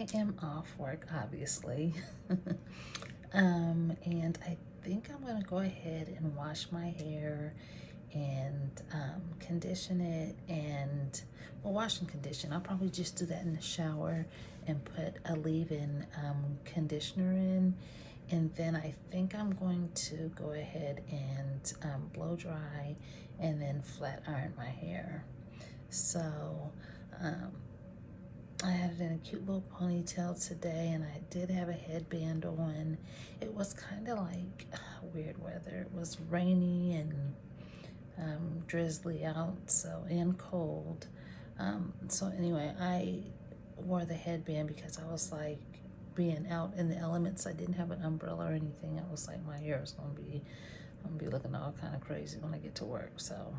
I am off work, obviously. And I think I'm gonna go ahead and wash my hair and condition it and, well, wash and condition. I'll probably just do that in the shower and put a leave-in conditioner in. And then I think I'm going to go ahead and blow dry and then flat iron my hair. So, um, I had it in a cute little ponytail today, and I did have a headband on. It was kind of like weird weather. It was rainy and drizzly out, so, and cold. So anyway, I wore the headband because I was like, being out in the elements, I didn't have an umbrella or anything. I was like, my hair is I'm gonna be looking all kind of crazy when I get to work. So,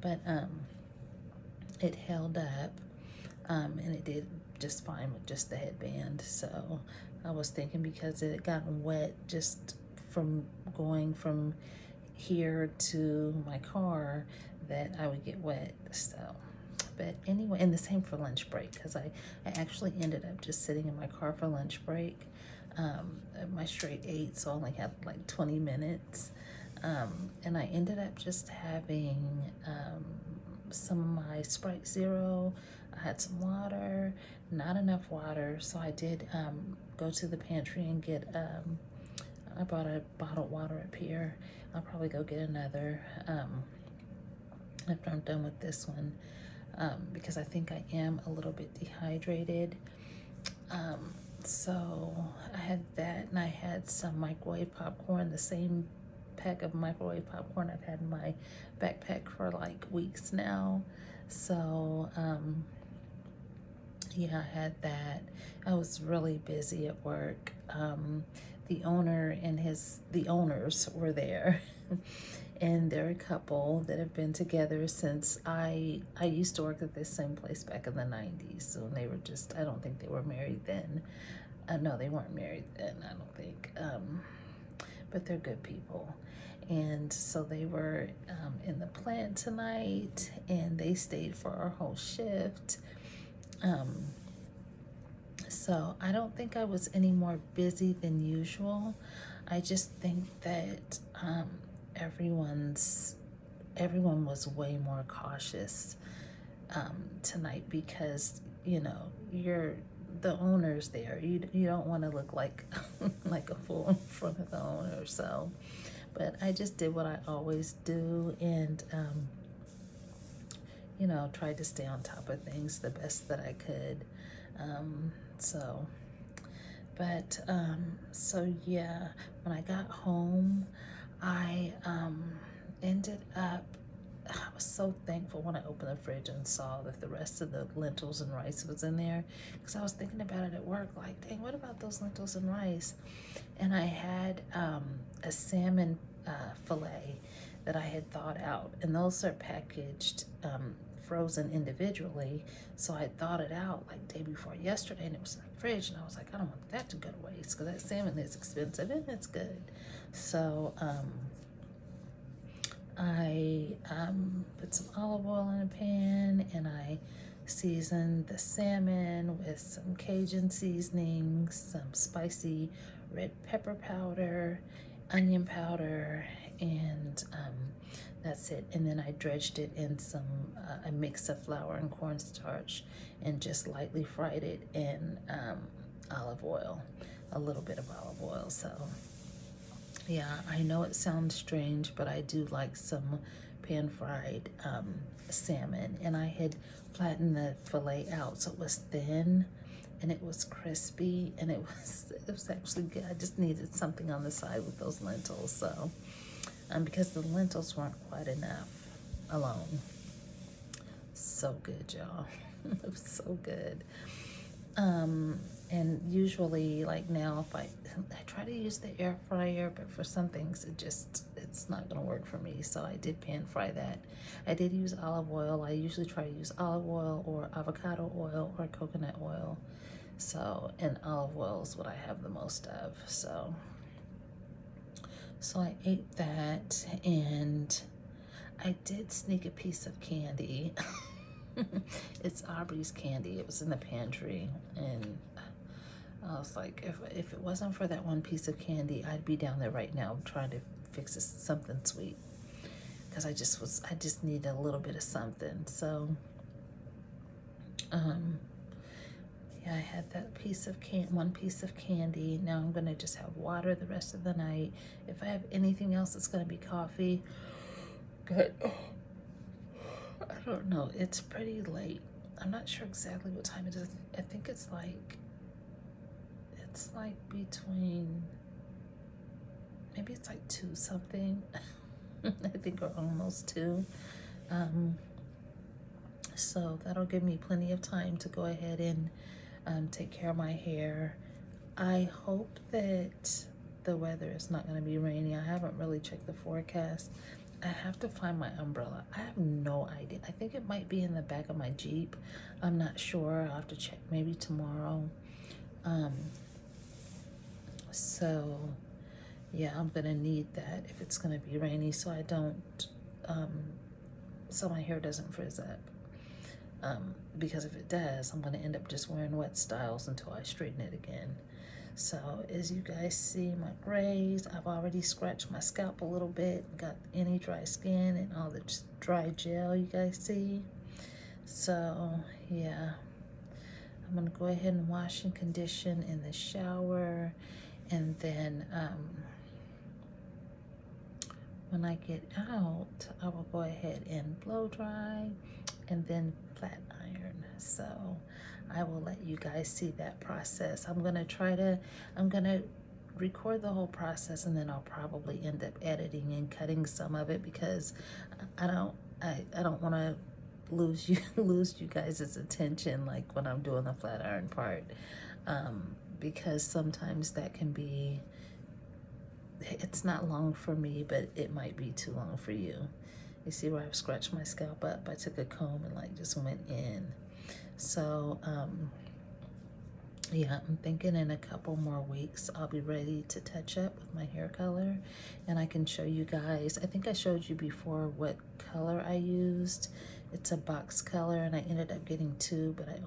but it held up. And it did just fine with just the headband. So I was thinking because it had gotten wet just from going from here to my car that I would get wet. So, but anyway, and the same for lunch break, because I actually ended up just sitting in my car for lunch break. My straight 8, so I only had like 20 minutes. And I ended up just having some of my Sprite Zero. I had some water, not enough water, so I did go to the pantry and get, I bought a bottled water up here. I'll probably go get another after I'm done with this one, because I think I am a little bit dehydrated. So I had that, and I had some microwave popcorn, the same pack of microwave popcorn I've had in my backpack for like weeks now. So yeah, I had that. I was really busy at work. The owner and the owners were there. And they're a couple that have been together since I used to work at this same place back in the 90s. So they were just, I don't think they were married then. No, they weren't married then, I don't think. But they're good people. And so they were in the plant tonight, and they stayed for our whole shift. So I don't think I was any more busy than usual. I just think that everyone was way more cautious tonight because, you know, you're the owner's there. You don't want to look like like a fool in front of the owner. So, but I just did what I always do, and you know, tried to stay on top of things the best that I could. So, but so yeah, when I got home, I ended up, I was so thankful when I opened the fridge and saw that the rest of the lentils and rice was in there, because I was thinking about it at work, like, dang, what about those lentils and rice? And I had a salmon fillet that I had thawed out, and those are packaged frozen individually. So I thawed it out like day before yesterday, and it was in the fridge, and I was like, I don't want that to go to waste because that salmon is expensive and it's good. So I put some olive oil in a pan, and I seasoned the salmon with some Cajun seasonings, some spicy red pepper powder, onion powder, and that's it. And then I dredged it in a mix of flour and cornstarch, and just lightly fried it in olive oil, a little bit of olive oil. So yeah, I know it sounds strange, but I do like some pan-fried salmon. And I had flattened the fillet out so it was thin and it was crispy, and it was actually good. I just needed something on the side with those lentils. So because the lentils weren't quite enough alone. So good, y'all. It was so good. And usually, like now, if I try to use the air fryer, but for some things it's not gonna work for me. So I did pan fry that. I did use olive oil. I usually try to use olive oil or avocado oil or coconut oil. So, and olive oil is what I have the most of. So I ate that, and I did sneak a piece of candy It's Aubrey's candy. It was in the pantry, and I was like, if it wasn't for that one piece of candy, I'd be down there right now trying to fix something sweet, because I just need a little bit of something. So yeah, I had that one piece of candy. Now I'm gonna just have water the rest of the night. If I have anything else, it's gonna be coffee. Good. I don't know. It's pretty late. I'm not sure exactly what time it is. I think it's like between, maybe it's like 2 something. I think we're almost 2. So that'll give me plenty of time to go ahead and take care of my hair. I hope that the weather is not going to be rainy. I haven't really checked the forecast. I have to find my umbrella. I have no idea. I think it might be in the back of my Jeep. I'm not sure. I'll have to check maybe tomorrow. So yeah, I'm gonna need that if it's gonna be rainy, so I don't so my hair doesn't frizz up. Because if it does, I'm gonna end up just wearing wet styles until I straighten it again. So as you guys see, my grays, I've already scratched my scalp a little bit, got any dry skin and all the dry gel you guys see. So yeah, I'm gonna go ahead and wash and condition in the shower, and then when I get out, I will go ahead and blow dry and then flat iron. So I will let you guys see that process. I'm gonna record the whole process, and then I'll probably end up editing and cutting some of it, because I don't want to lose you guys' attention like when I'm doing the flat iron part, because sometimes that can be, it's not long for me, but it might be too long for you. You see where I've scratched my scalp up? I took a comb and like just went in. So yeah, I'm thinking in a couple more weeks I'll be ready to touch up with my hair color, and I can show you guys. I think I showed you before what color I used. It's a box color, and I ended up getting 2, but I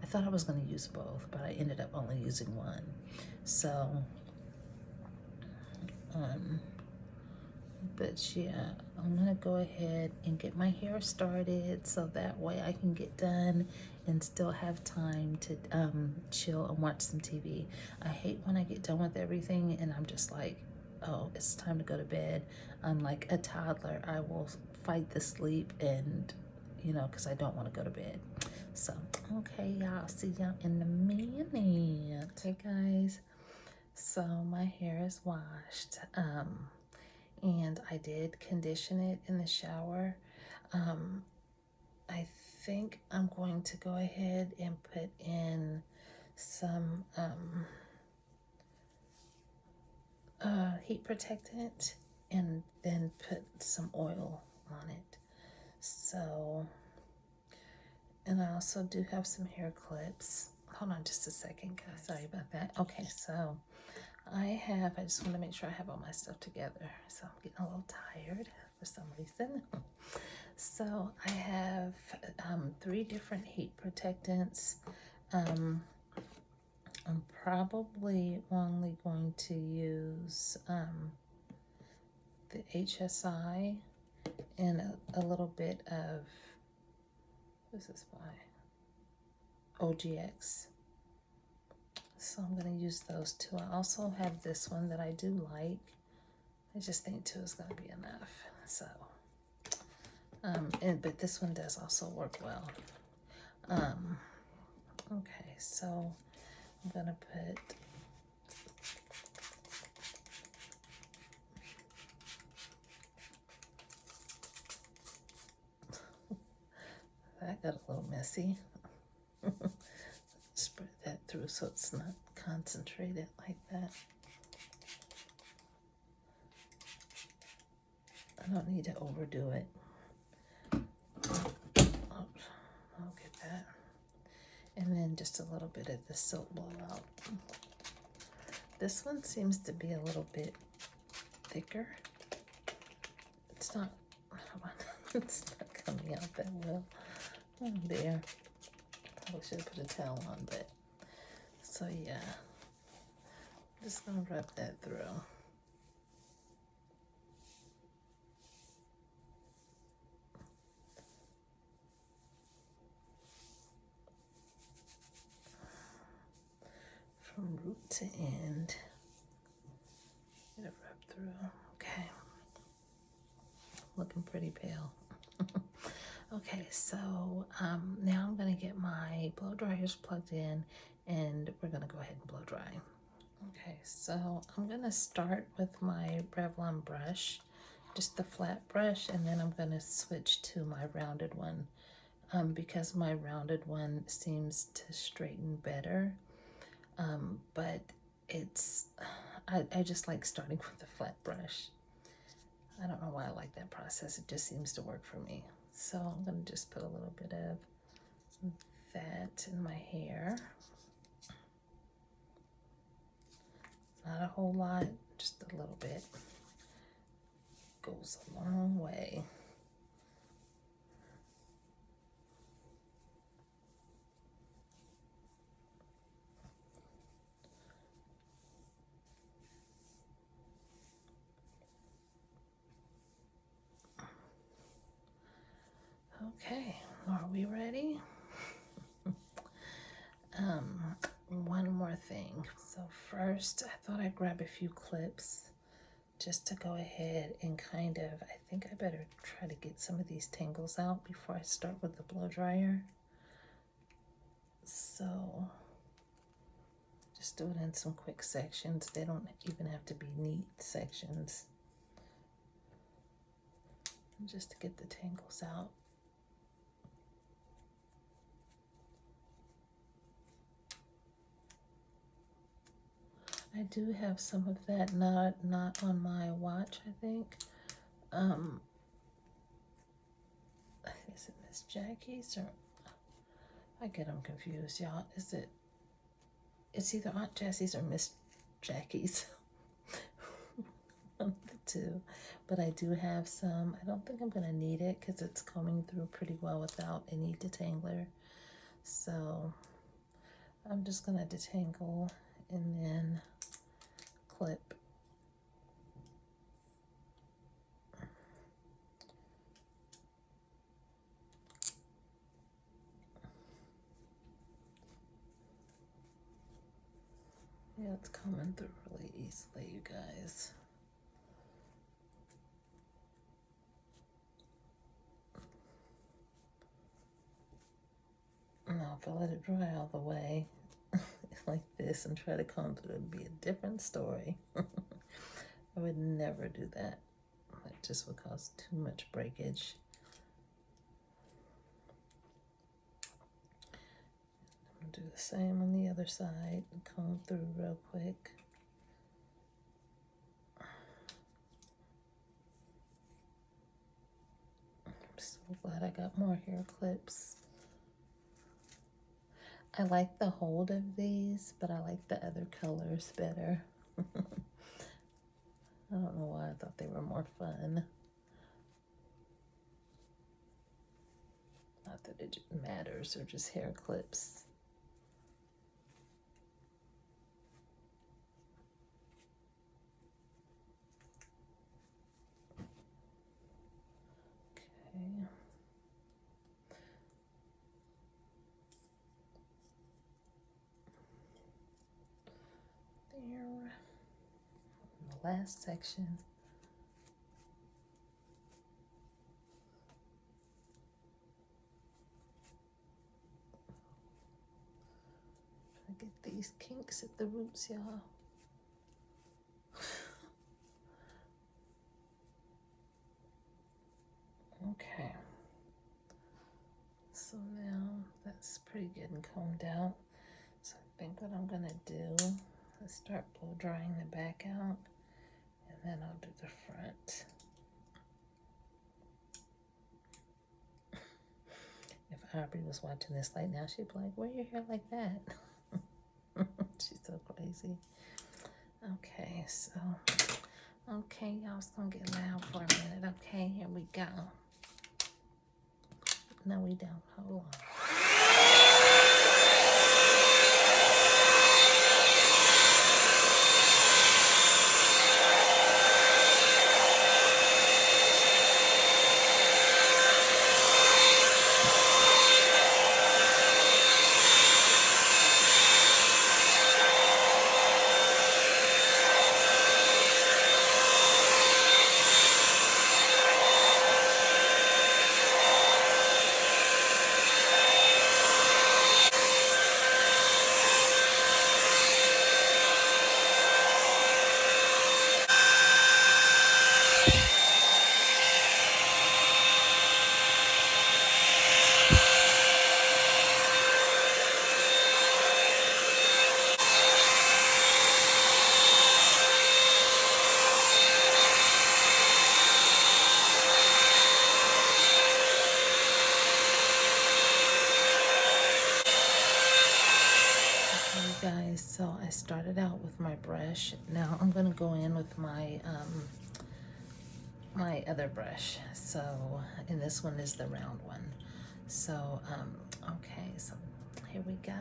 thought I was going to use both, but I ended up only using 1. So but yeah, I'm gonna go ahead and get my hair started, so that way I can get done and still have time to chill and watch some TV. I hate when I get done with everything and I'm just like, oh, it's time to go to bed. I'm like a toddler. I will fight the sleep, and because I don't want to go to bed. So okay, y'all, see y'all in a minute. Hey guys, so my hair is washed, and I did condition it in the shower. I think I'm going to go ahead and put in some heat protectant, and then put some oil on it. So, and I also do have some hair clips. Hold on just a second, guys. Sorry about that. Okay, so I just want to make sure I have all my stuff together. So I'm getting a little tired for some reason. So I have 3 different heat protectants. I'm probably only going to use the HSI and a little bit of, this is by OGX. So I'm going to use those 2. I also have this one that I do like. I just think 2 is going to be enough. So, but this one does also work well. Okay, so I'm going to put that got a little messy. Spread that through so it's not concentrated like that. I don't need to overdo it. I'll get that. And then just a little bit of the silk blowout. This one seems to be a little bit thicker. It's not, it's not coming out that well. Oh, there. Probably should have put a towel on, but so yeah. Just gonna rub that through. From root to end. Get it rubbed through. Okay. Looking pretty pale. Okay, so now I'm gonna get my blow dryers plugged in and we're gonna go ahead and blow dry. Okay, so I'm gonna start with my Revlon brush, just the flat brush, and then I'm gonna switch to my rounded one because my rounded one seems to straighten better. But it's, I just like starting with the flat brush. I don't know why I like that process. It just seems to work for me. So I'm gonna just put a little bit of that in my hair. Not a whole lot, just a little bit. Goes a long way. Okay, are we ready? One more thing. So first, I thought I'd grab a few clips just to go ahead and kind of, I think I better try to get some of these tangles out before I start with the blow dryer. So just do it in some quick sections. They don't even have to be neat sections. Just to get the tangles out. I do have some of that not on my watch, I think. Is it Miss Jackie's or I get them confused, y'all. It's either Aunt Jessie's or Miss Jackie's. One of the two. But I do have some. I don't think I'm gonna need it because it's combing through pretty well without any detangler. So I'm just gonna detangle and then clip. Yeah, it's coming through really easily, you guys. Now, if I let it dry all the way like this and try to comb through, it would be a different story. I would never do that. That just would cause too much breakage. I'm gonna do the same on the other side and comb through real quick. I'm so glad I got more hair clips. I like the hold of these, but I like the other colors better. I don't know why I thought they were more fun. Not that it matters, they're just hair clips. Okay. There. The last section. Trying to get these kinks at the roots, y'all. Okay. So now that's pretty good and combed out. So I think what I'm gonna do is start blow drying the back out, and then I'll do the front. If Aubrey was watching this right now, she'd be like, "Why your hair like that?" She's so crazy. Okay, so okay, y'all, it's gonna get loud for a minute. Okay, here we go. Now we down. Hold on. Okay, guys, so I started out with my brush. Now I'm gonna go in with my my other brush. So, and this one is the round one. So, okay, so here we go.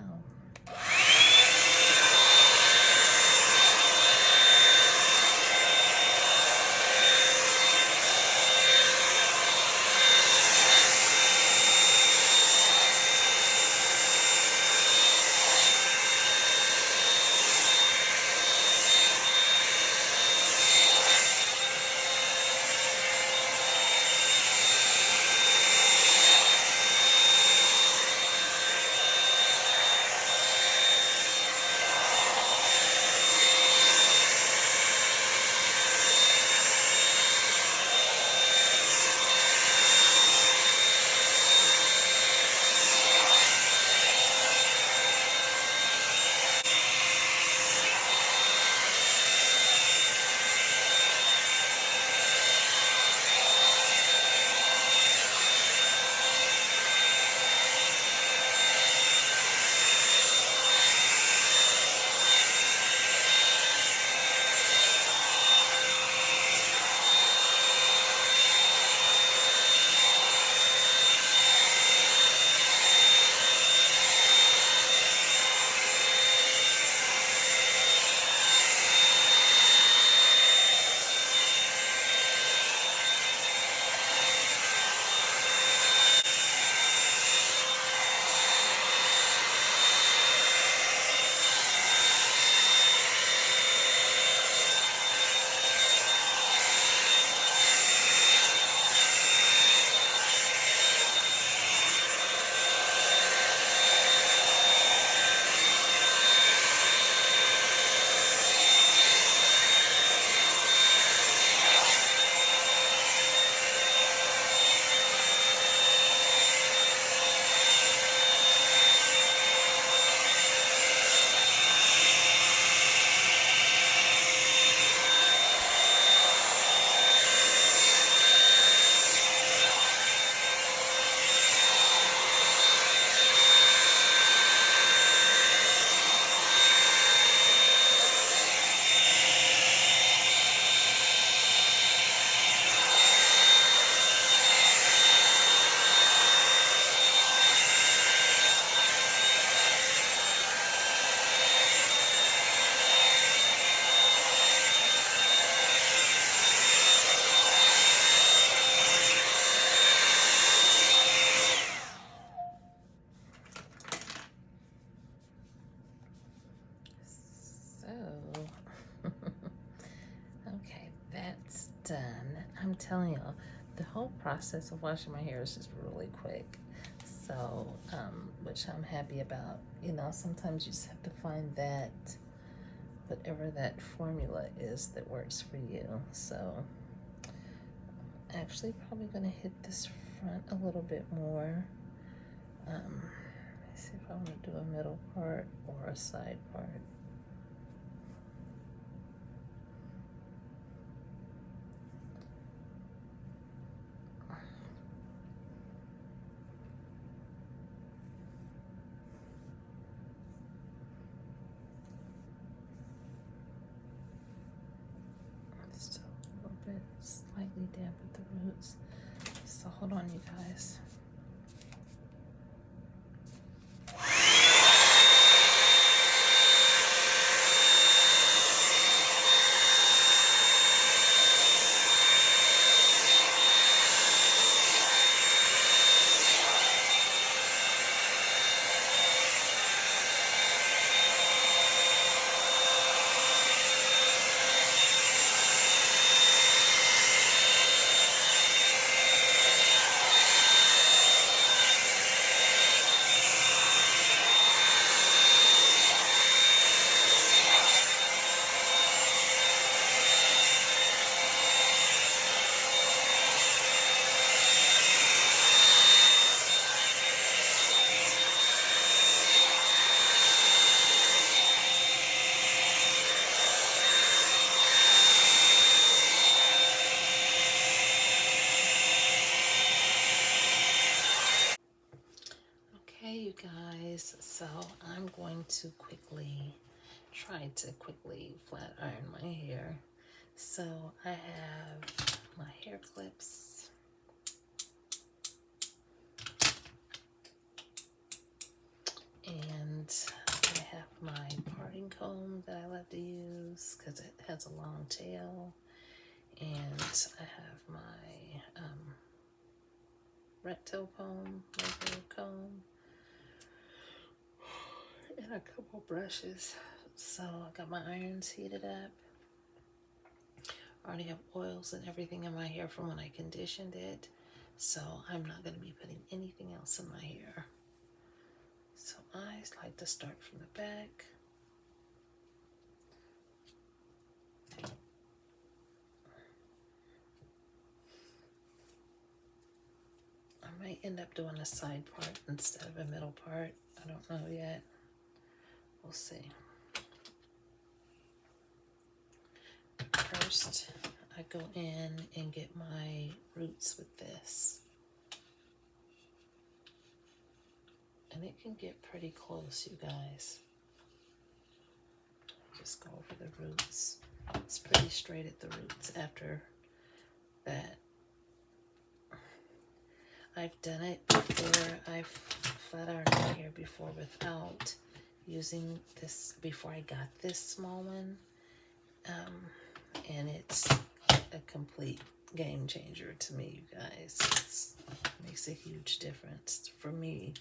So, okay, that's done. I'm telling y'all, the whole process of washing my hair is just really quick. So, which I'm happy about. You know, sometimes you just have to find that, whatever that formula is that works for you. So, actually probably gonna hit this front a little bit more. Let's see if I want to do a middle part or a side part. Still a little bit slightly damp at the roots. So hold on, you guys. Okay, you guys, so I'm going to try to quickly flat iron my hair. So I have my hair clips, and I have my parting comb that I love to use because it has a long tail, and I have my recto comb, regular comb, and a couple brushes. So I got my irons heated up. I already have oils and everything in my hair from when I conditioned it, so I'm not going to be putting anything else in my hair. So I like to start from the back. I might end up doing a side part instead of a middle part. I don't know yet. We'll see. First, I go in and get my roots with this. And it can get pretty close, you guys. Just go over the roots. It's pretty straight at the roots after that. I've done it before. I've flat ironed my hair before without using this, before I got this small one. And it's a complete game changer to me, you guys. It makes a huge difference for me.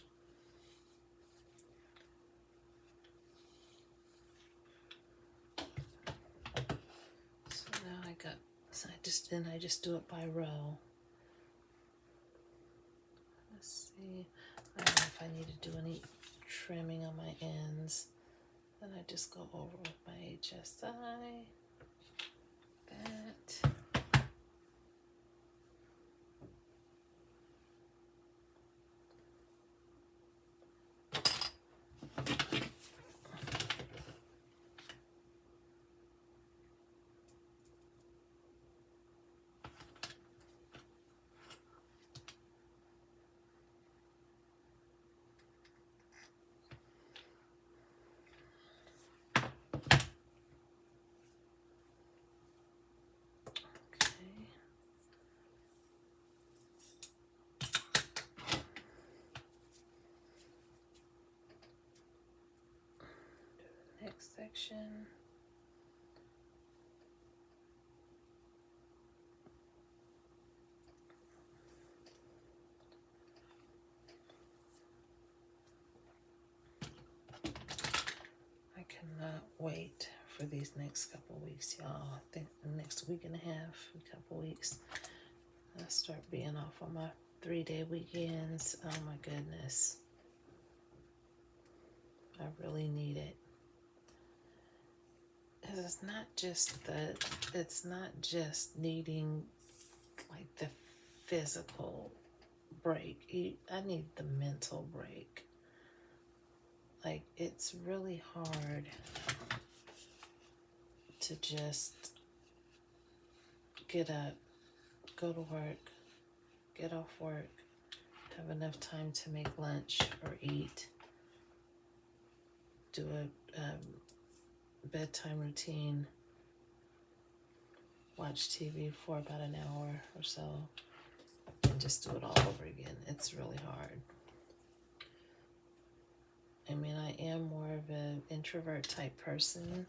So now I just do it by row. Let's see. I don't know if I need to do any trimming on my ends. Then I just go over with my HSI. That. Next section. I cannot wait for these next couple weeks, y'all. I think the next week and a half, a couple weeks, I'll start being off on my 3-day weekends. Oh my goodness. I really need it. It's not just needing like the physical break. I need the mental break. Like, it's really hard to just get up, go to work, get off work, have enough time to make lunch or eat, do a bedtime routine, watch TV for about an hour or so, and just do it all over again. It's really hard. I mean, I am more of an introvert type person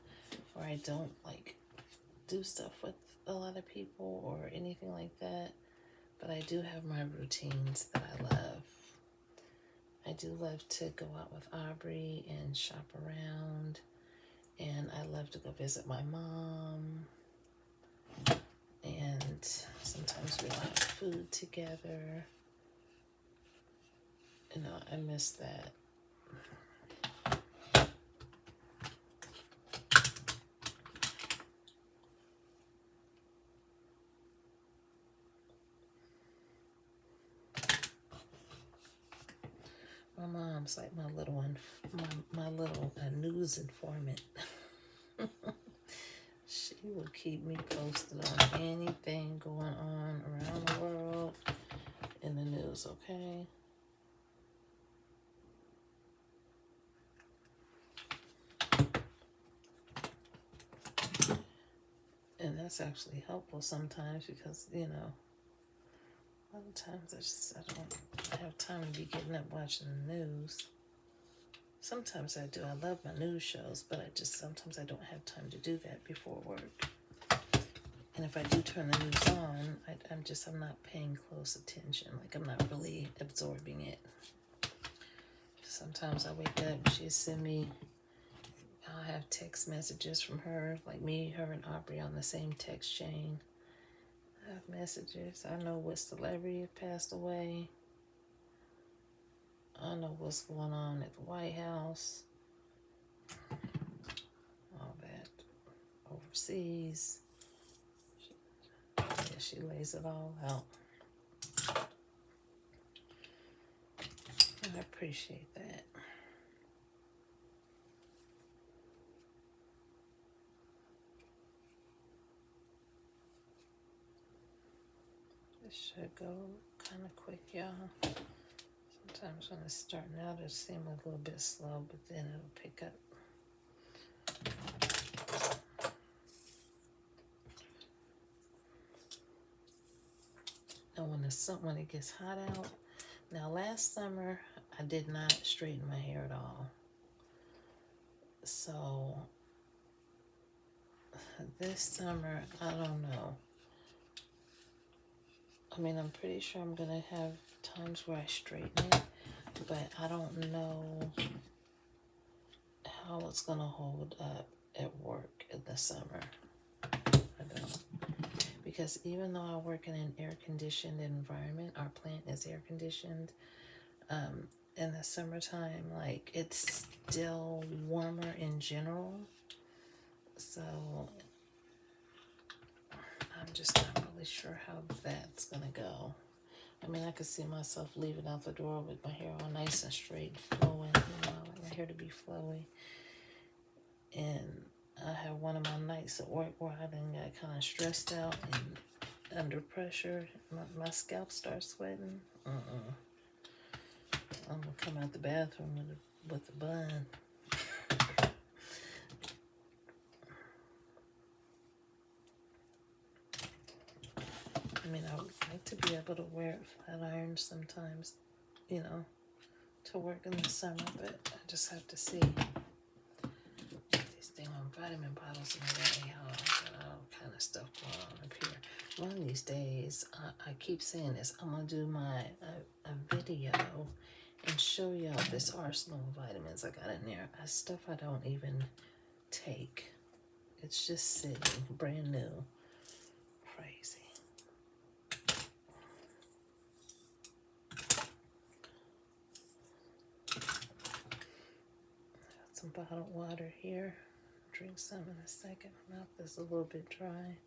where I don't like do stuff with a lot of people or anything like that, but I do have my routines that I love. I do love to go out with Aubrey and shop around, and I love to go visit my mom, and sometimes we'll have food together. You know, I miss that. My mom's like my little one, my little news informant. She will keep me posted on anything going on around the world in the news, okay? that's actually helpful sometimes because, you know, a lot of times I don't have time to be getting up watching the news. Sometimes I do. I love my news shows, but sometimes I don't have time to do that before work. And if I do turn the news on, I'm not paying close attention. Like, I'm not really absorbing it. Sometimes I wake up, she'll send me, I'll have text messages from her, like me, her, and Aubrey on the same text chain. I have messages. I know what celebrity has passed away. I know what's going on at the White House. All that overseas. Yeah, she lays it all out. I appreciate that. This should go kind of quick, y'all. Sometimes when it's starting out, it seems a little bit slow, but then it'll pick up. And when it gets hot out, now last summer I did not straighten my hair at all. So this summer, I don't know. I mean, I'm pretty sure I'm gonna have times where I straighten it, but I don't know how it's gonna hold up at work in the summer. I don't. Because even though I work in an air-conditioned environment, our plant is air-conditioned, in the summertime, like, it's still warmer in general. So I'm just not really sure how that's gonna go. I mean, I could see myself leaving out the door with my hair all nice and straight and flowing. You know, I like my hair to be flowy. And I have one of my nights at work where I then got kind of stressed out and under pressure. My scalp starts sweating. I'm gonna come out the bathroom with a bun. I mean, I would like to be able to wear flat irons sometimes, you know, to work in the summer, but I just have to see. These dang vitamin bottles in the way, got all kind of stuff going on up here. One of these days, I keep saying this, I'm gonna do a video and show y'all this arsenal of vitamins I got in there. Stuff I don't even take. It's just sitting brand new. Crazy. Some bottled water here. Drink some in a second. My mouth is a little bit dry.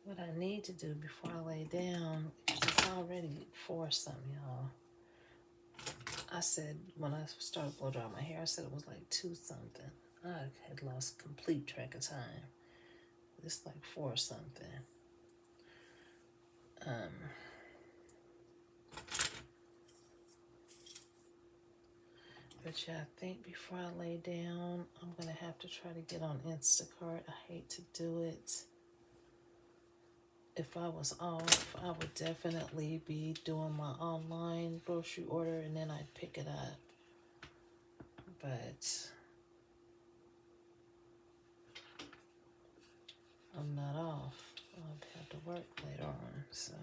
What I need to do before I lay down, it's already 4-something, y'all. I said when I started blow drying my hair, I said it was like 2-something. I had lost complete track of time. It's like 4-something. But yeah, I think before I lay down, I'm gonna have to try to get on Instacart. I hate to do it. If I was off, I would definitely be doing my online grocery order and then I'd pick it up. But I'm not off. I'll have to work later on, so.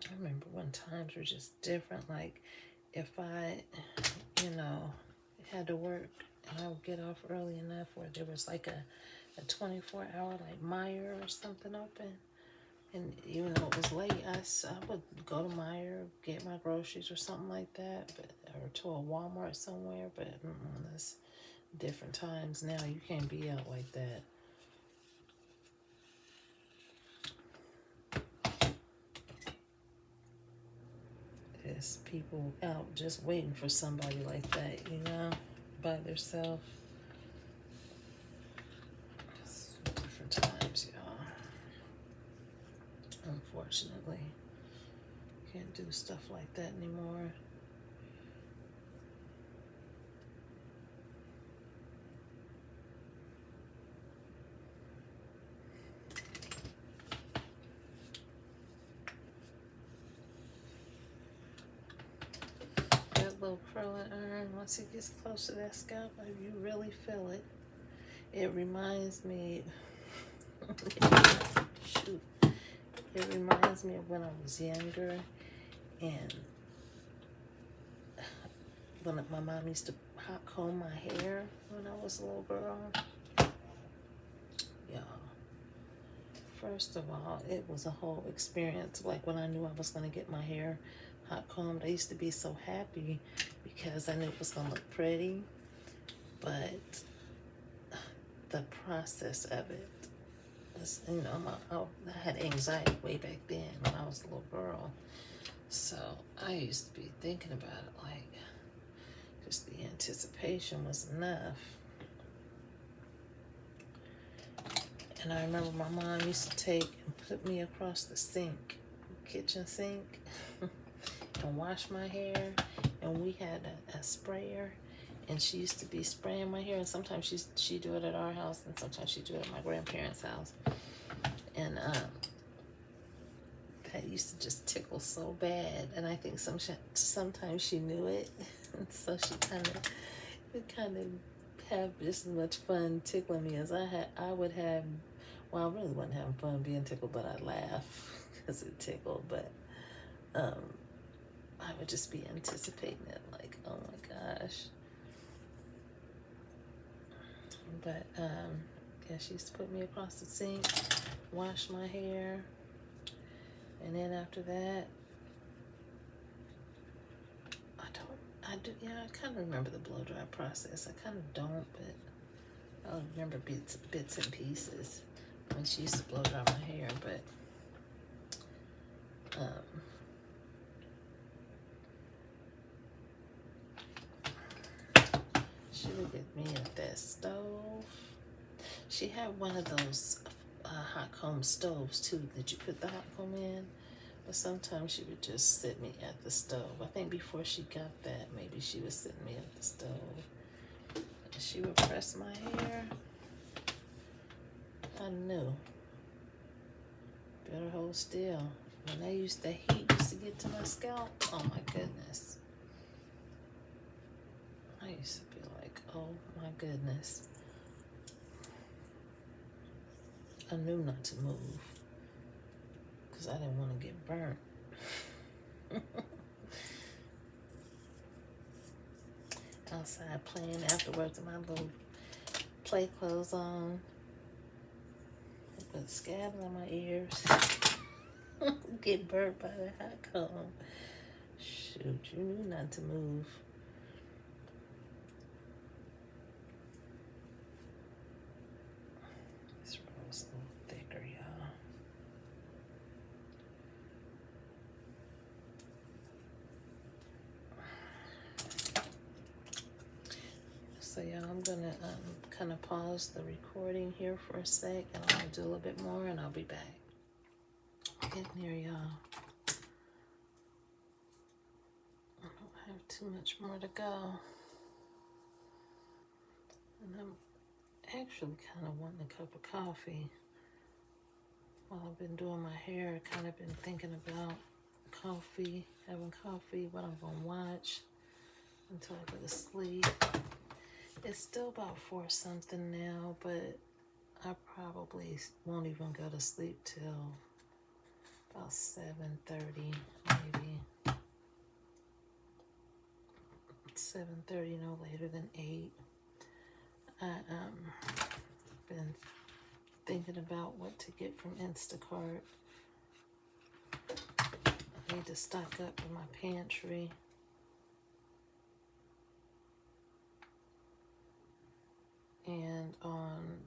I remember when times were just different. Like, if I, had to work and I would get off early enough where there was like a 24-hour like Meijer or something open. And even though it was late, I would go to Meijer, get my groceries or something like that, or to a Walmart somewhere. But that's different times now. You can't be out like that. There's people out just waiting for somebody like that, by themselves. It's different times, y'all. Unfortunately. can't do stuff like that anymore. That little curling iron, once it gets close to that scalp, you really feel it. It reminds me, shoot, it reminds me of when I was younger, and when my mom used to hot comb my hair when I was a little girl. Yeah. First of all, it was a whole experience. Like when I knew I was going to get my hair hot combed, I used to be so happy because I knew it was going to look pretty. But the process of it was, you know, I had anxiety way back then when I was a little girl. So I used to be thinking about it like, just the anticipation was enough. And I remember my mom used to take and put me across the sink, kitchen sink, and wash my hair. And we had a sprayer, and she used to be spraying my hair. And sometimes she'd do it at our house, and sometimes she'd do it at my grandparents' house. And that used to just tickle so bad. And I think sometimes she knew it, so she kind of have just as much fun tickling me as I would have. Well, I really wasn't having fun being tickled, but I'd laugh because it tickled. But I would just be anticipating it, like, oh my gosh. But yeah, she used to put me across the sink, wash my hair, and then after that, I kind of remember the blow dry process. I kind of don't, but I remember bits and pieces when she used to blow dry my hair. But she would get me at that stove. She had one of those hot comb stoves too. Did you put the hot comb in? But sometimes she would just sit me at the stove. I think before she got that, maybe she was sitting me at the stove. And she would press my hair. I knew. Better hold still. When the heat used to get to my scalp, oh my goodness. I used to be like, oh my goodness. I knew not to move because I didn't want to get burnt. Outside playing afterwards with my little play clothes on. Put scabs on my ears. Get burnt by the hot comb. Shoot, you knew not to move. This roll's a little thicker, y'all. So y'all, I'm gonna kind of pause the recording here for a sec, and I'm gonna do a little bit more, and I'll be back. Getting there, y'all. I don't have too much more to go. And I'm actually kind of wanting a cup of coffee. While I've been doing my hair, I've kind of been thinking about coffee, having coffee, what I'm gonna watch until I go to sleep. It's still about 4 something now, but I probably won't even go to sleep till about 7:30, maybe. 7:30, no later than 8. I been thinking about what to get from Instacart. I need to stock up in my pantry. And on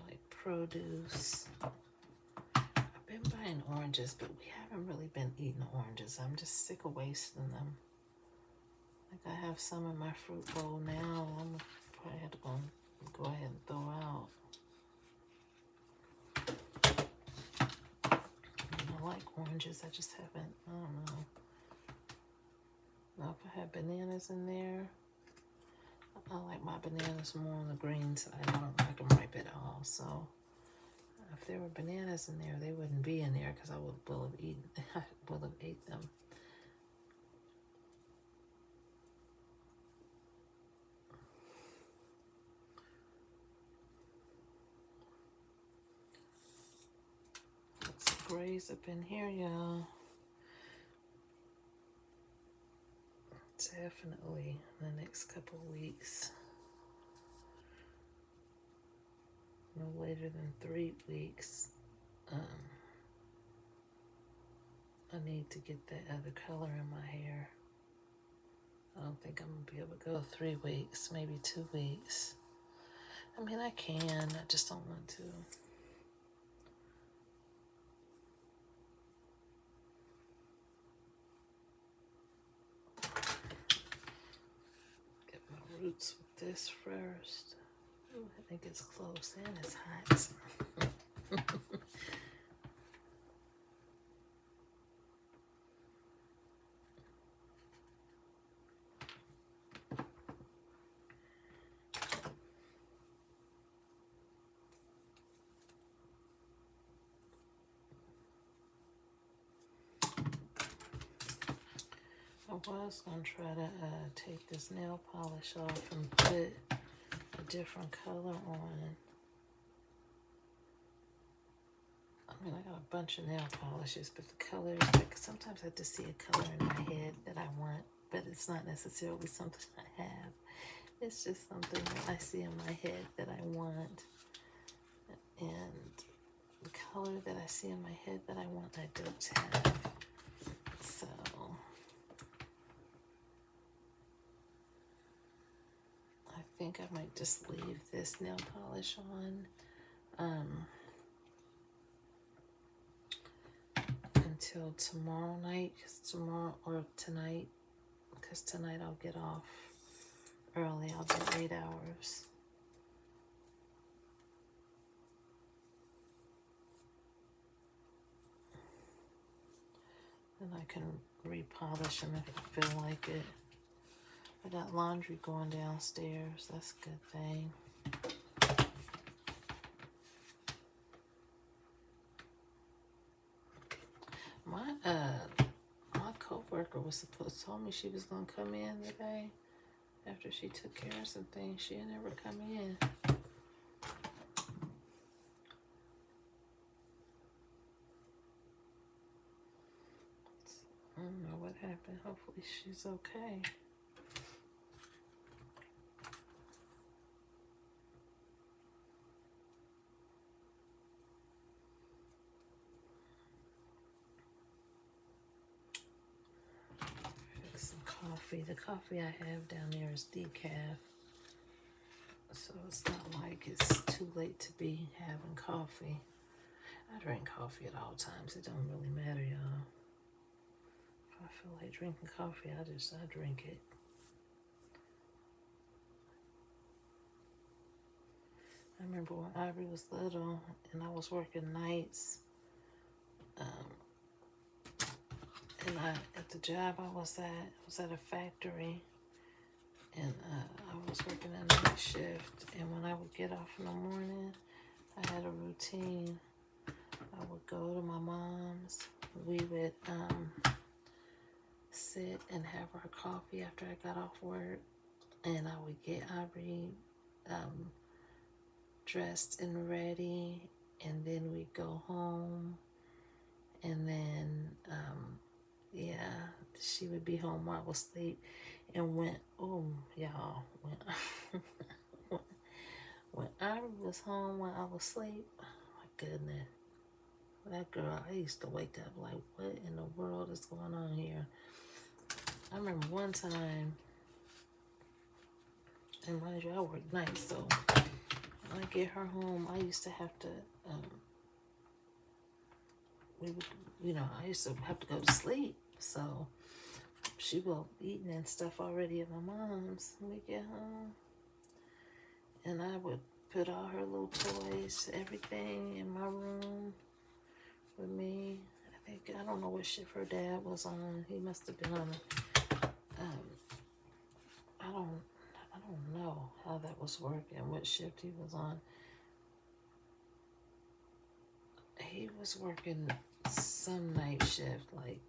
like produce. I've been buying oranges, but we haven't really been eating oranges. I'm just sick of wasting them. Like I have some in my fruit bowl now. I'm probably have to go ahead and throw out. I like oranges. I just haven't, I don't know. I have bananas in there. I like my bananas more on the green side. I don't like them ripe at all. So if there were bananas in there, they wouldn't be in there because I will have eaten. I will have ate them. Put some grays up in here, y'all. Definitely in the next couple of weeks. No later than 3 weeks. I need to get that other color in my hair. I don't think I'm gonna be able to go 3 weeks, maybe 2 weeks. I mean, I can, I just don't want to. Get my roots with this first. Ooh, I think it's close and it's hot. I was going to try to take this nail polish off and put a different color on. I mean, I got a bunch of nail polishes, but the colors, like sometimes I just see a color in my head that I want, but it's not necessarily something I have. It's just something that I see in my head that I want. And the color that I see in my head that I want, I don't have. So I think I might just leave this nail polish on until tomorrow night, tonight, because tonight I'll get off early. I'll do 8 hours. And I can repolish them if I feel like it. I got laundry going downstairs. That's a good thing. My coworker told me she was gonna come in today after she took care of some things. She didn't ever come in. I don't know what happened. Hopefully she's okay. Fix some coffee. The coffee I have down there is decaf. So it's not like it's too late to be having coffee. I drink coffee at all times. It don't really matter, y'all. If I feel like drinking coffee, I drink it. I remember when Ivory was little and I was working nights. And at the job I was at a factory. And I was working a night shift. And when I would get off in the morning, I had a routine. I would go to my mom's. We would sit and have our coffee after I got off work. And I would get Ivory dressed and ready. And then we'd go home. And then, she would be home while I was asleep. And when Ivory was home while I was asleep, oh my goodness. That girl, I used to wake up like, what in the world is going on here? I remember one time, and mind you, I work nights, so when I get her home, I used to have to, I used to have to go to sleep. So she will eating and stuff already at my mom's when we get home. And I would put all her little toys, everything in my room with me. I don't know what shift her dad was on. He must have been on I don't know how that was working, what shift he was on. He was working some night shift, like,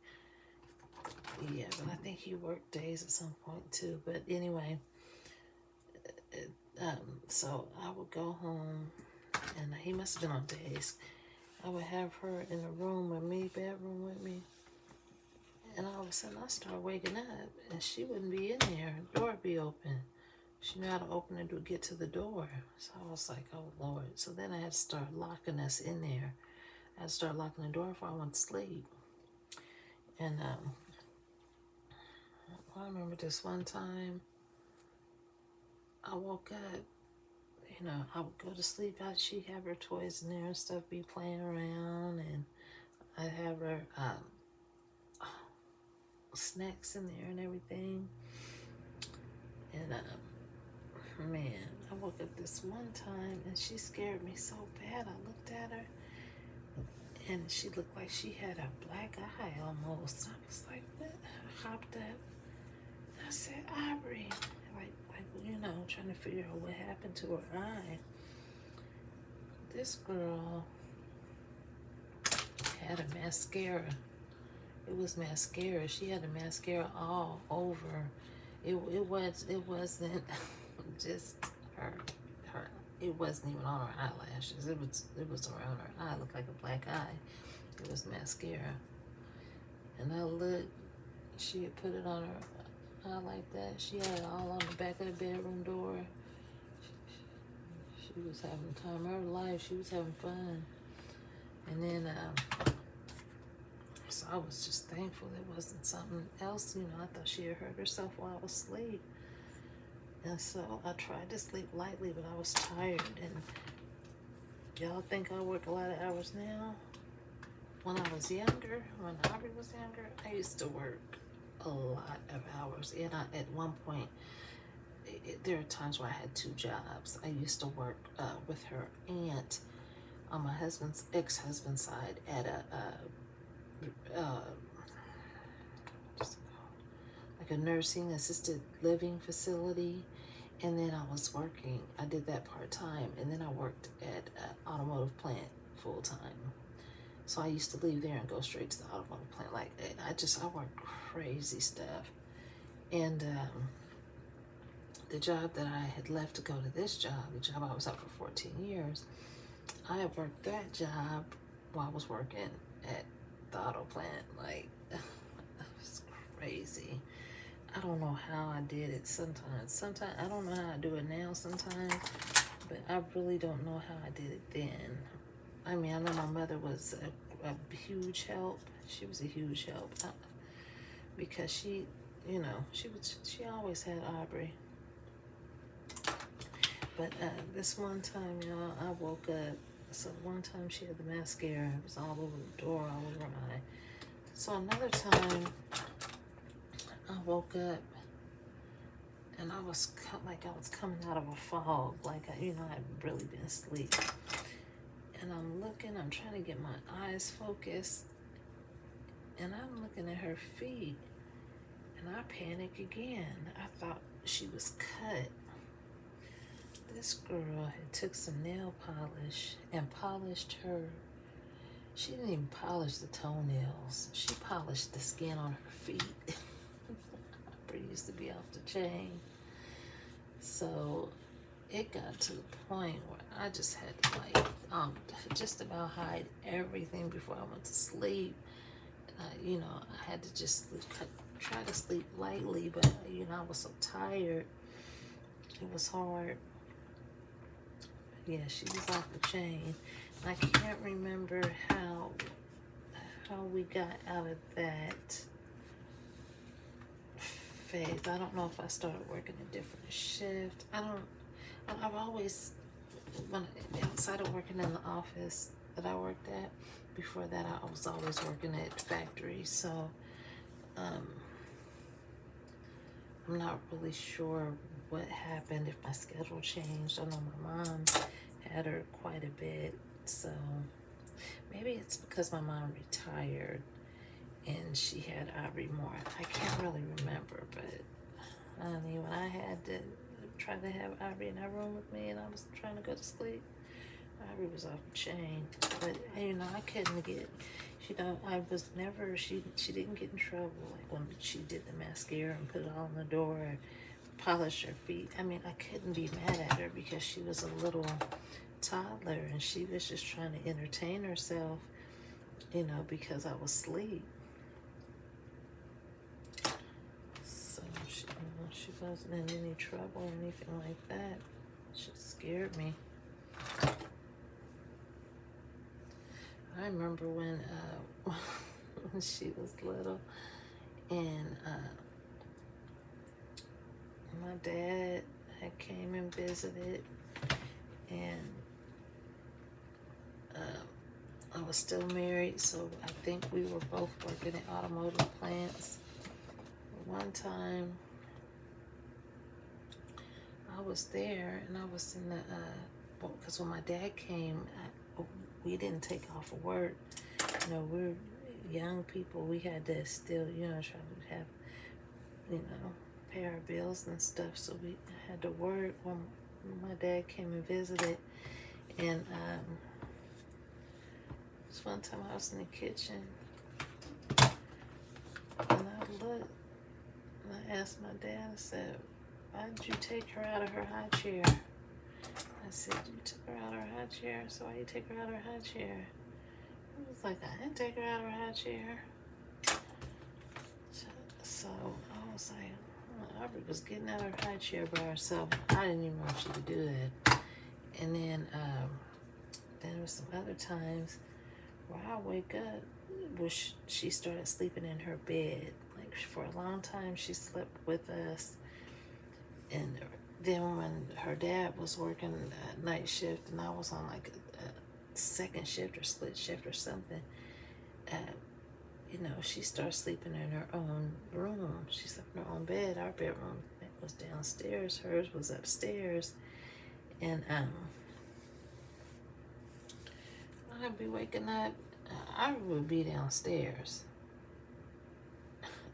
yeah, but I think he worked days at some point too. But anyway, so I would go home, and he must have been on days. I would have her in the room with me, bedroom with me, and all of a sudden I started waking up, and she wouldn't be in there. The door would be open. She knew how to open it to get to the door. So I was like, oh Lord. So then I had to start locking us in there. I had to start locking the door before I went to sleep. And I remember this one time I woke up, I would go to sleep. She'd have her toys in there and stuff, be playing around, and I'd have her snacks in there and everything. And man, I woke up this one time and she scared me so bad. I looked at her and she looked like she had a black eye almost. I was like, what? I hopped up. I said, Aubrey, like, trying to figure out what happened to her eye. This girl had a mascara. It was mascara. She had a mascara all over. It wasn't just her. It wasn't even on her eyelashes. It was around her eye. It looked like a black eye. It was mascara. And I looked. She had put it on her eye like that. She had it all on the back of the bedroom door. She was having the time of her life. She was having fun. And then, so I was just thankful there wasn't something else. I thought she had hurt herself while I was asleep. And so I tried to sleep lightly, but I was tired. And y'all think I work a lot of hours now? When I was younger, when Aubrey was younger, I used to work a lot of hours. And at one point, there are times where I had 2 jobs. I used to work with her aunt on my husband's ex-husband's side at like a nursing assisted living facility. And then I did that part-time, and then I worked at an automotive plant full-time. So I used to leave there and go straight to the automotive plant. Like, I worked crazy stuff. And the job that I had left to go to this job, the job I was at for 14 years, I had worked that job while I was working at the auto plant. Like, it was crazy. I don't know how I did it sometimes. I don't know how I do it now sometimes, but I really don't know how I did it then. I mean, I know my mother was a huge help. She was a huge help because she always had Aubrey. But this one time, I woke up. So one time she had the mascara. It was all over the door, all over her eye. So another time, I woke up and I was coming out of a fog. Like, I'd really been asleep. And I'm trying to get my eyes focused. And I'm looking at her feet. And I panic again. I thought she was cut. This girl had took some nail polish and polished her. She didn't even polish the toenails. She polished the skin on her feet. Aubrey used to be off the chain. So it got to the point where I just had to just about hide everything before I went to sleep. And I had to just try to sleep lightly, but I was so tired. It was hard. Yeah, she was off the chain. I can't remember how we got out of that phase. I don't know if I started working a different shift. I've always, outside of working in the office that I worked at, before that I was always working at factories. So I'm not really sure what happened, if my schedule changed. I know my mom had her quite a bit, so maybe it's because my mom retired and she had Aubrey more. I can't really remember, but Honey, when I had to try to have Aubrey in her room with me and I was trying to go to sleep, Aubrey was off the chain. But you know, I couldn't get. I was never. She didn't get in trouble like when she did the mascara and put it all on the door, and polish her feet. I mean, I couldn't be mad at her because she was a little toddler and she was just trying to entertain herself, you know, because I was asleep. So she, you know, she wasn't in any trouble or anything like that. She scared me. I remember when when she was little and my dad had came and visited, and I was still married, so I think we were both working at automotive plants. One time I was there and I was in the because when my dad came, we didn't take off of work. You know, we're young people. We had to still, you know, try to have, you know, pay our bills and stuff. So we had to work when my dad came and visited. And this one time I was in the kitchen and I looked and I asked my dad, I said, why did you take her out of her high chair? I said, you took her out of her high chair, so why you take her out of her high chair? He was like, I didn't take her out of her high chair. So I was like, oh, Aubrey was getting out of her high chair by herself. I didn't even want you to do that. And then there was some other times where I wake up where she started sleeping in her bed. Like for a long time she slept with us. And then when her dad was working a night shift and I was on like a second shift or split shift or something, you know, she started sleeping in her own room. She slept in her own bed. Our bedroom was downstairs. Hers was upstairs. And I'd be waking up. I would be downstairs.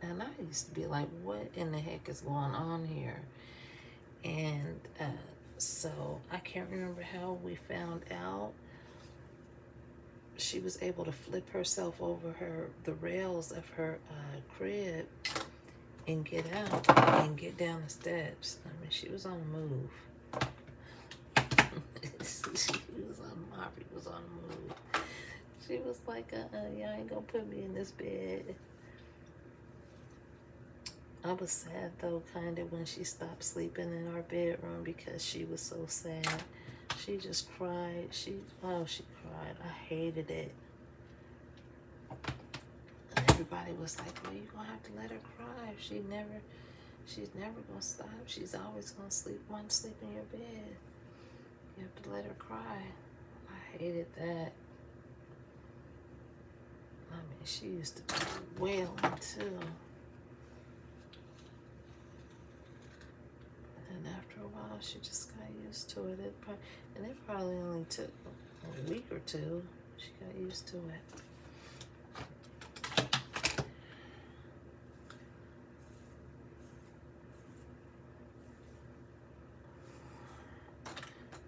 And I used to be like, what in the heck is going on here? And so I can't remember how we found out. She was able to flip herself over the rails of her crib and get out and get down the steps. I mean, she was on the move. Aubrey was on the move. She was like, y'all ain't gonna put me in this bed. I was sad though, kind of, when she stopped sleeping in our bedroom because she was so sad. She just cried. She cried. I hated it. And everybody was like, well, you're gonna have to let her cry. She's never gonna stop. She's always gonna want to sleep in your bed. You have to let her cry. I hated that. I mean, she used to be wailing too. And after a while, she just got used to it. And it probably only took a week or two. She got used to it.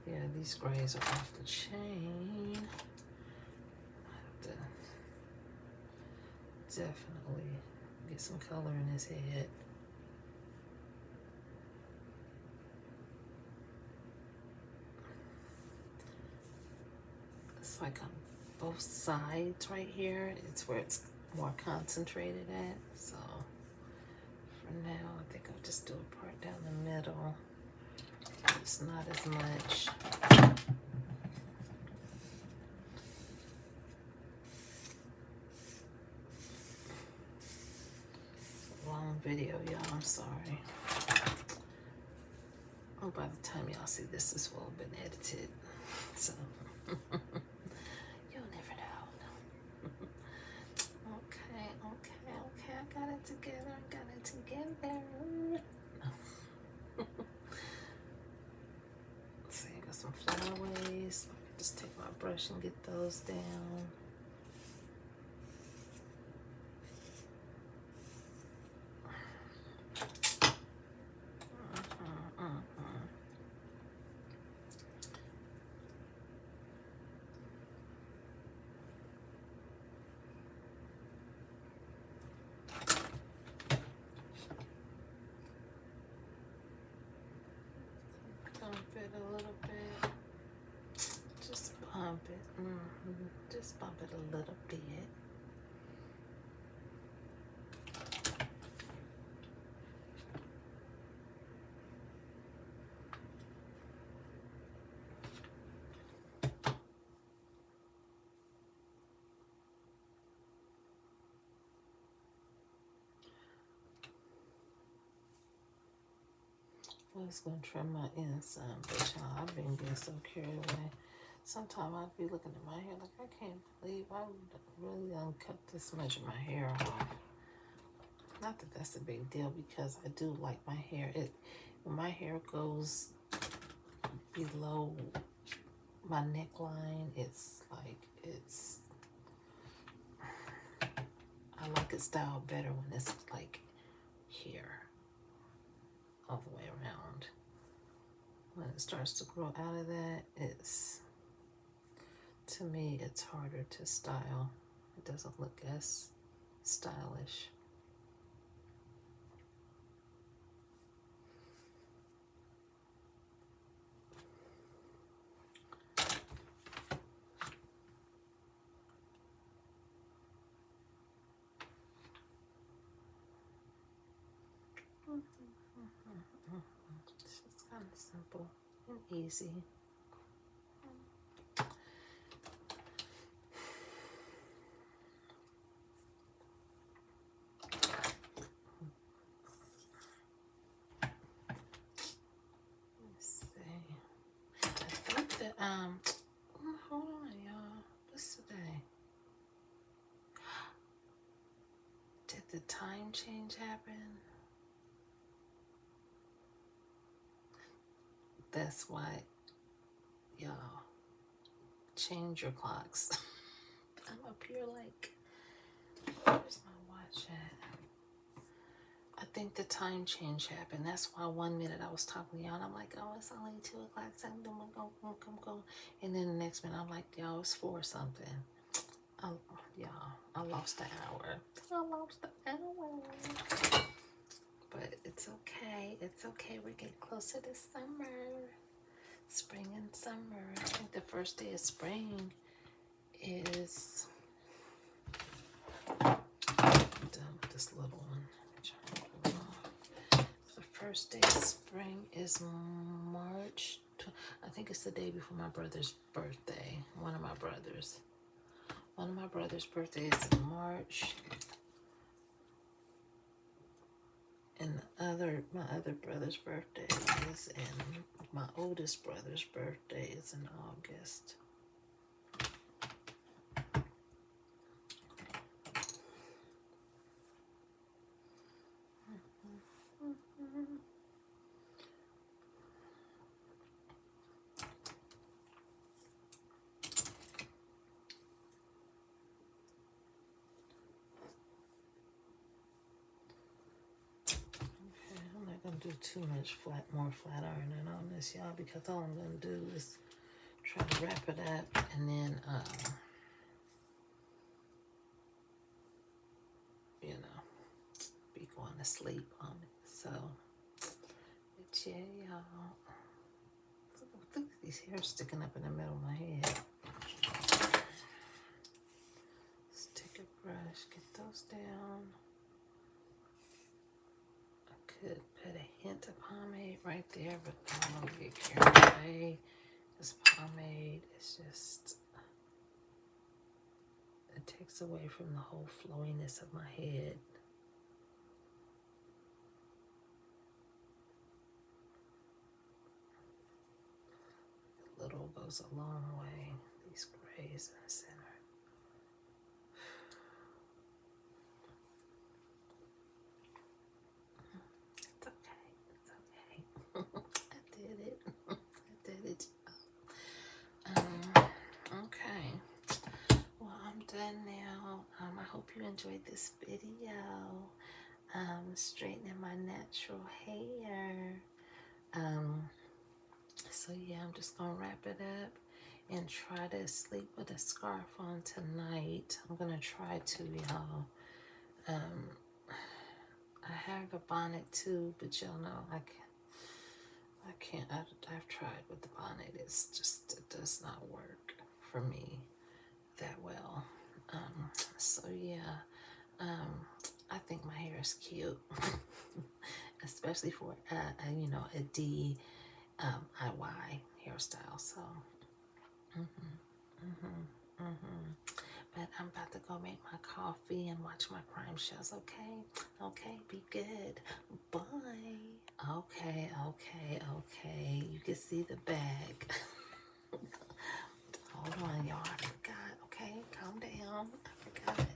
Yeah, these grays are off the chain. I have to definitely get some color in his head. It's like on both sides right here. It's where it's more concentrated at. So for now, I think I'll just do a part down the middle. It's not as much. Long video, y'all. I'm sorry. Oh, by the time y'all see this, this will have been edited. So you'll never know. Okay. I got it together. Let's see, I got some flyaways. Just take my brush and get those down. just bump it a little bit. I was gonna trim my ends some, but y'all, I've been getting so carried away. Sometimes I'd be looking at my hair like, I can't believe I really cut this much of my hair off. Not that that's a big deal because I do like my hair. When my hair goes below my neckline, it's like I like it styled better when it's like here, all the way around. When it starts to grow out of that, to me, it's harder to style. It doesn't look as stylish. It's just kind of simple and easy. Let's see. I think that hold on, y'all. What's today? Did the time change happen? That's why, y'all, change your clocks. I'm up here like, where's my watch at? I think the time change happened. That's why 1 minute I was talking to y'all and I'm like, oh, it's only 2 o'clock. Go. And then the next minute I'm like, yo, it's 4 something. Y'all, I lost an hour. But it's okay. It's okay. We're getting closer to summer. Spring and summer. I think the first day of spring is done with this little one. The first day of spring is March. I think it's the day before my brother's birthday. One of my brothers' birthday is in March. And my other brother's birthday is in, my oldest brother's birthday is in August. Do too much more flat ironing on this, y'all, because all I'm gonna do is try to wrap it up and then be going to sleep on it. So but yeah, y'all, look at these hairs sticking up in the middle of my head. Let's take a brush, get those down. Could put a hint of pomade right there, but I don't want to get carried away. This pomade is just, it takes away from the whole flowiness of my head. A little goes a long way. These grays in the center. I did it. Okay. Well, I'm done now. I hope you enjoyed this video. Straightening my natural hair. So yeah, I'm just gonna wrap it up and try to sleep with a scarf on tonight. I'm gonna try to, y'all. I have a bonnet too, but y'all know I can't. I've tried with the bonnet. It's just, it does not work for me. that well. So yeah, I think my hair is cute, especially for you know, a DIY hairstyle. So, but I'm about to go make my coffee and watch my crime shows. Okay, okay, be good. Bye. Okay, okay, okay. You can see the bag. Hold on, y'all. I forgot. Okay, calm down. I forgot it.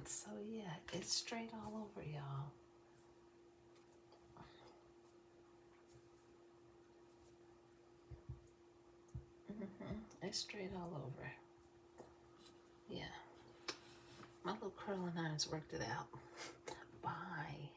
So yeah, it's straight all over, y'all. It's straight all over. Yeah, my little curling irons worked it out. Bye.